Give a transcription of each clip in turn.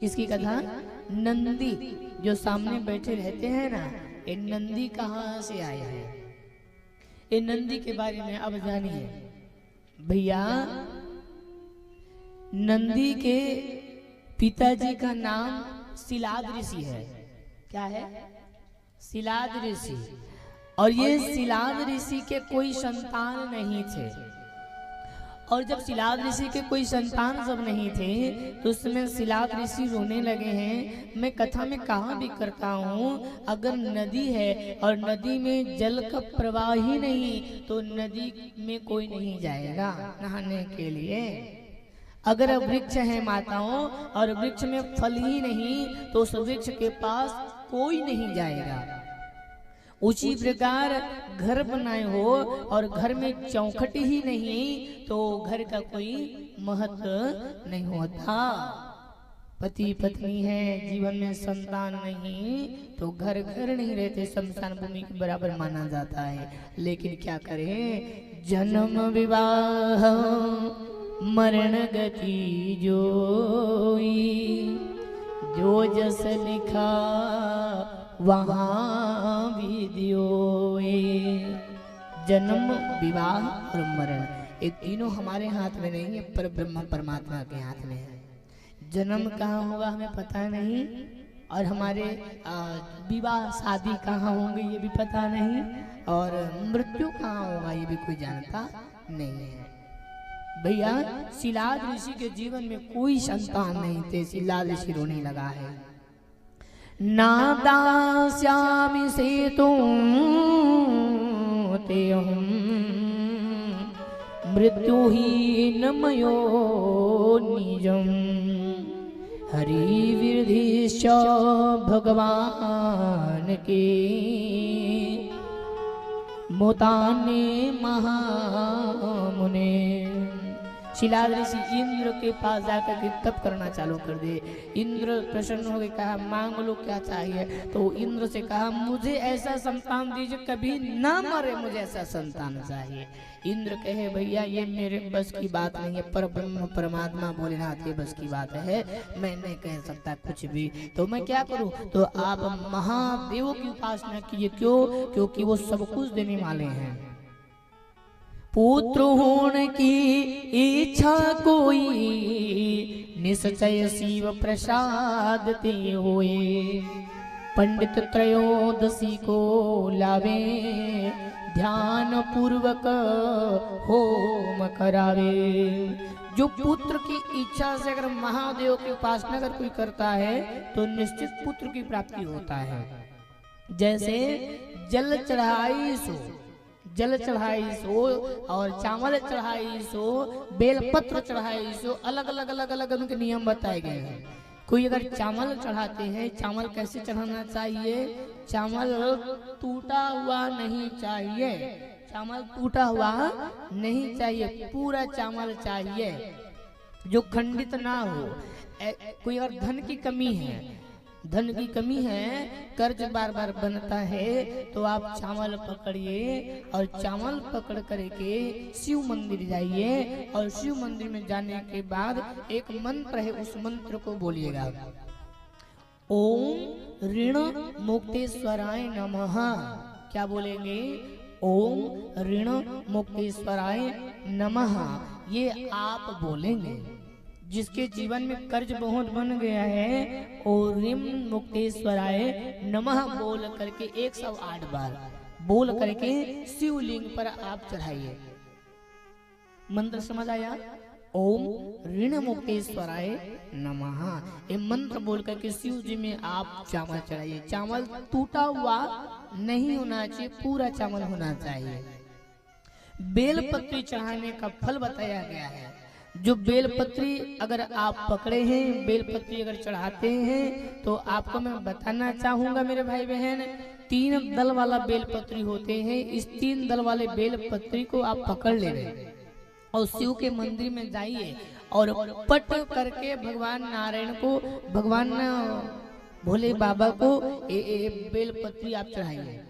किसकी कथा? नंदी जो सामने बैठे रहते हैं ना, ये नंदी कहाँ से आया है? ये नंदी के बारे में अब जानिए भैया। नंदी के पिताजी का नाम शिलाद ऋषि है। क्या है? शिलाद ऋषि। और ये शिलाद ऋषि के कोई संतान नहीं थे। और जब शिलाद ऋषि के कोई संतान सब नहीं थे तो उस समय शिलाद ऋषि रोने लगे हैं। मैं कथा में कहा भी करता हूँ, अगर नदी है और नदी में जल का प्रवाह ही नहीं तो नदी में कोई नहीं जाएगा नहाने के लिए। अगर वृक्ष है माताओं और वृक्ष में फल ही नहीं तो उस वृक्ष के पास कोई नहीं जाएगा। उसी प्रकार घर बनाए हो और घर में चौखट ही नहीं तो घर का कोई महत्व नहीं होता। पति पत्नी है, जीवन में संतान नहीं तो घर घर नहीं रहते, शमशान भूमि के बराबर माना जाता है। लेकिन क्या करें, जन्म विवाह मरण गति जोई, जो जस लिखा वहाँ विधियोए। जन्म विवाह और मरण ये तीनों हमारे हाथ में नहीं है, पर ब्रह्म परमात्मा के हाथ में है। जन्म कहाँ होगा हमें पता नहीं, और हमारे विवाह शादी कहाँ होंगे ये भी पता नहीं, और मृत्यु कहाँ होगा ये भी कोई जानता नहीं है। भैया शिलाद ऋषि के जीवन में कोई संतान नहीं थे। शिलाद ऋषि रोने लगा है, नादास्यामि सेतुं तेऽहं मृत्युहीनमयो निजं, हरिविरधिश्च भगवान के मोताने महामुने। शिलाद ऋषि इंद्र के पास जाकर के तप करना चालू कर दे। इंद्र प्रसन्न हो गए, कहा मांग लो क्या चाहिए। तो इंद्र से कहा मुझे ऐसा संतान दीजिए कभी ना मरे, मुझे ऐसा संतान चाहिए। इंद्र कहे भैया ये मेरे बस की बात नहीं है, पर ब्रह्म परमात्मा भोलेनाथ के बस की बात है, मैं नहीं कह सकता कुछ भी। तो मैं क्या करूं? तो आप महादेव की उपासना कीजिए। क्यों? क्योंकि वो सब कुछ देने वाले हैं। पुत्र होने की इच्छा कोई निश्चय शिव प्रसाद ते होए, पंडित त्रयोदशी को लावे ध्यान पूर्वक होम करावे। जो पुत्र की इच्छा से अगर महादेव की उपासना अगर कोई करता है तो निश्चित पुत्र की प्राप्ति होता है। जैसे जल चढ़ाई सो, जल चढ़ाई सो और चावल चढ़ाई सो, बेलपत्र चढ़ाई सो, अलग अलग अलग अलग उनके नियम बताए गए हैं। कोई अगर चावल चढ़ाते हैं, चावल कैसे चढ़ाना चाहिए? चावल टूटा हुआ नहीं चाहिए, चावल टूटा हुआ नहीं चाहिए, पूरा चावल चाहिए जो खंडित ना हो। कोई अगर धन की कमी है, धन की कमी है, कर्ज बार बार बनता है, तो आप चावल पकड़िए और चावल पकड़ करके शिव मंदिर जाइए और शिव मंदिर में जाने के बाद एक मंत्र है, उस मंत्र को बोलिएगा, ओम ऋण मुक्तेश्वराय नमः। क्या बोलेंगे? ओम ऋण मुक्तेश्वराय नमः। ये आप बोलेंगे। जिसके जीवन में कर्ज बहुत बन गया है और ऋण मुक्तेश्वराय नमः बोल करके 108 बार बोल करके शिवलिंग पर आप चढ़ाइए। मंत्र समझ आया? ओम ऋण मुक्तेश्वराय नमः। ये मंत्र बोल करके शिव जी में आप चावल चढ़ाइए। चावल टूटा हुआ नहीं होना चाहिए, पूरा चावल होना चाहिए। बेलपत्री चढ़ाने का फल बताया गया है। जो बेलपत्री अगर आप पकड़े हैं, बेलपत्री अगर चढ़ाते हैं, तो आपको मैं बताना चाहूंगा मेरे भाई बहन, 3 दल वाला बेलपत्री होते हैं। इस 3 दल वाले बेलपत्री को आप पकड़ ले रहे और शिव के मंदिर में जाइए और पट करके भगवान नारायण को, भगवान भोले बाबा को बेलपत्री आप चढ़ाइए।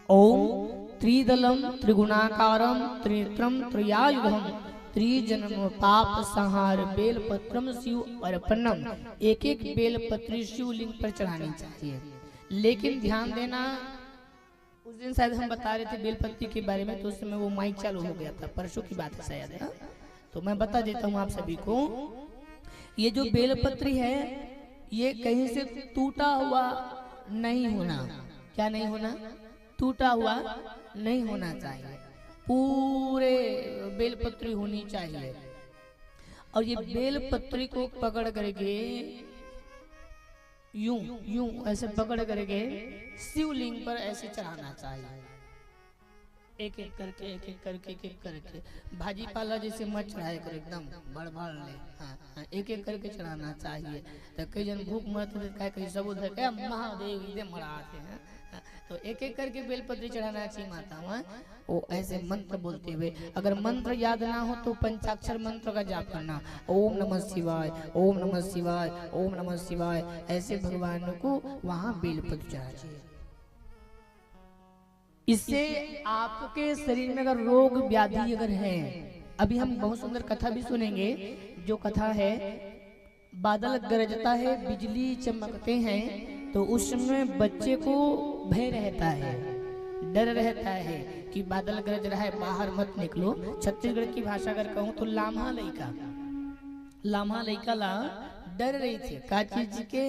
ओम त्रिदलम त्रिगुणाकारम त्रिनेत्रम त्रियायुधम त्रिजन्म पाप संहार बेलपत्रम शिव अर्पणम। एक एक बेलपत्री शिवलिंग पर चढ़ानी चाहिए। लेकिन ध्यान देना, उस दिन शायद हम बता रहे थे बेलपत्री के बारे में, तो उस समय वो माइक चालू हो गया था, परसों की बात है शायद है। तो मैं बता देता हूँ आप सभी को, ये जो बेलपत्री है ये कहीं से टूटा हुआ नहीं होना। क्या नहीं होना? टूटा हुआ नहीं होना चाहिए, पूरे बेलपत्री होनी चाहिए। और ये बेलपत्री को पकड़ करके यूं यूं ऐसे पकड़ करके शिवलिंग पर ऐसे चढ़ाना चाहिए, एक एक करके एक एक करके एक एक करके। भाजी पाला जैसे मत चढ़ाए कर, एकदम भर भर ले। हाँ, एक एक करके चढ़ाना चाहिए। तो कई जन भूख मरत कहीं सब उधर क्या महादेव एकदम मराते हैं। तो एक एक करके बेलपत्री चढ़ाना चाहिए माता वहाँ। वो ऐसे मंत्र बोलते हुए, अगर मंत्र याद ना हो तो पंचाक्षर मंत्र का जाप करना, ओम नमः शिवाय, ओम नमः शिवाय, ओम नमः शिवाय। ऐसे भगवान को वहाँ बेलपत्री चढ़ाना चाहिए। इससे आपके शरीर में अगर रोग व्याधि अगर है, अभी हम बहुत सुंदर कथा भी सुनेंगे। जो कथा है, बादल गरजता है, बिजली चमकते हैं, तो उस समय बच्चे को भय रहता है, डर रहता है कि बादल गरज रहा है, बाहर मत निकलो। छत्तीसगढ़ की भाषा अगर कहूँ तो लाम्हा लइका ला डर रही थी का चीज के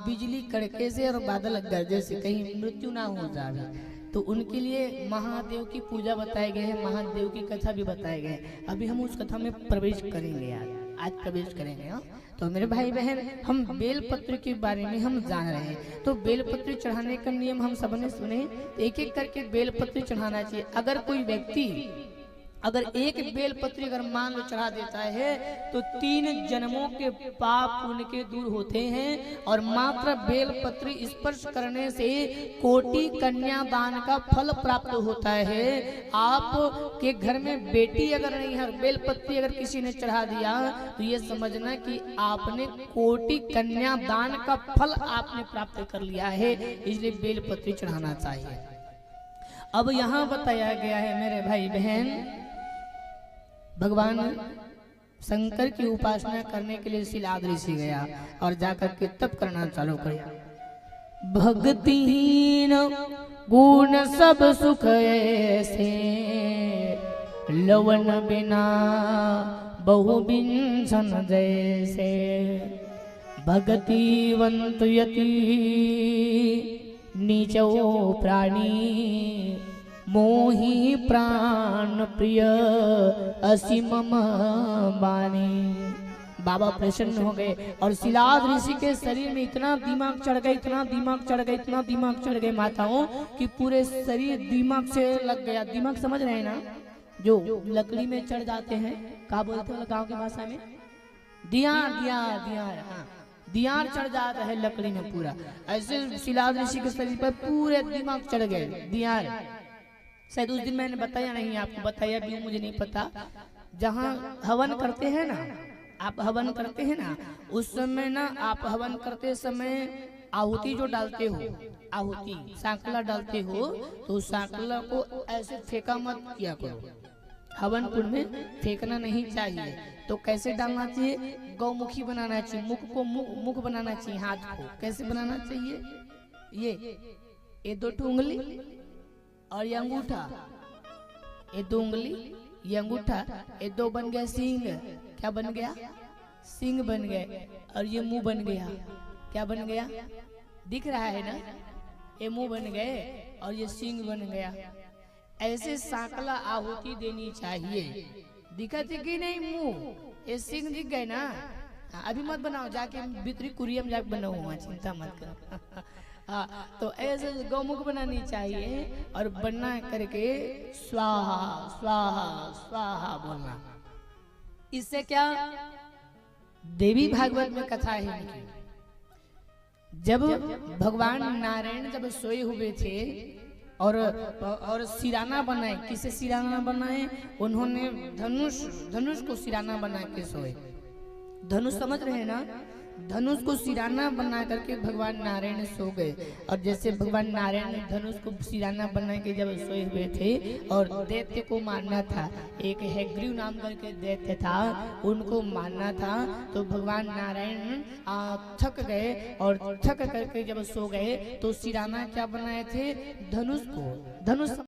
बिजली कड़के से और बादल गरजे से कहीं मृत्यु ना हो जाए। तो उनके लिए महादेव की पूजा बताए गए हैं, महादेव की कथा भी बताए गए। अभी हम उस कथा में प्रवेश करेंगे, आज प्रवेश करेंगे। हाँ, तो मेरे भाई बहन, हम बेलपत्र के बारे में हम जान रहे हैं। तो बेलपत्र चढ़ाने का नियम हम सबने सुने। एक एक करके बेलपत्र चढ़ाना चाहिए। अगर कोई व्यक्ति अगर एक बेलपत्री अगर मान लो चढ़ा देता है तो 3 जन्मों के पाप उनके दूर होते हैं। और मात्र बेलपत्री स्पर्श करने से कोटि कन्यादान का फल प्राप्त होता है। आप के घर में बेटी अगर नहीं है, बेलपत्री अगर किसी ने चढ़ा दिया तो ये समझना कि आपने कोटि कन्यादान का फल आपने प्राप्त कर लिया है। इसलिए बेलपत्री चढ़ाना चाहिए। अब यहाँ बताया गया है मेरे भाई बहन, भगवान शंकर की उपासना करने के लिए शिलाद ऋषि गया और जाकर के तप करना चालू किया। भक्तिहीन गुण सब सुख ऐसे, लवन बिना बहु बिंसन जैसे। भक्तिवंत यति नीचो प्राणी, मोहि प्राण प्रिय असीम बानी। बाबा प्रसन्न हो गए और शिलाद ऋषि के शरीर में इतना दिमाग चढ़ गए, इतना दिमाग चढ़ गए, इतना दिमाग चढ़ गए माताओं कि पूरे शरीर दिमाग से लग गया। दिमाग समझ रहे हैं ना, जो लकड़ी में चढ़ जाते हैं, क्या बोलते हैं गांव की भाषा में? दियार दियार दियार। हाँ, दियार चढ़ जाता है लकड़ी में पूरा। ऐसे शिलाद ऋषि के शरीर पर पूरे दिमाग चढ़ गए, दियार। शायद उस दिन मैंने बताया नहीं, आपको बताया भी मुझे नहीं पता। जहाँ हवन करते हैं ना, आप हवन करते हैं ना, उस समय ना आप हवन करते समय आहुति जो डालते हो, आहुति सांकला डालते हो, तो सांकला को ऐसे फेंका मत किया करो। हवन कुंड में फेंकना नहीं चाहिए। तो कैसे डालना चाहिए? गौमुखी बनाना चाहिए, मुख को मुख बनाना चाहिए। हाथ को कैसे बनाना चाहिए? ये 2 उंगली और ये अंगूठा, ये 2 उंगली, ये अंगूठा, ये 2 बन गया सींग। क्या बन गया? सींग बन गए। और ये मुंह बन गया। क्या बन गया? दिख रहा है ना, ये मुंह बन गए और ये सींग बन गया। ऐसे सांकला आहुति देनी चाहिए। दिखा थी कि नहीं मुंह, ये सींग दिख गए ना। अभी मत बनाओ, जाके भीतरी कुरियम जाके बनाओ, चिंता मत करो। हाँ, तो ऐसे गौमुख बनानी चाहिए और बना करके स्वाहा स्वाहा स्वाहा बोलना। इससे क्या? देवी भागवत में कथा है इनकी। जब भगवान नारायण जब सोए हुए थे और सिराना बनाए, किसे सिराना बनाए? उन्होंने धनुष को सिराना बना के सोए। धनुष समझ रहे हैं ना? धनुष को सिराना बना करके भगवान नारायण सो गए। और जैसे भगवान नारायण ने धनुष को सिराना बना के जब सोए हुए थे और दैत्य को मारना था, एक हैग्रीव नाम करके दैत्य था, उनको मारना था, तो भगवान नारायण थक गए और थक करके जब सो गए तो सिराना क्या बनाए थे, धनुष को। धनुष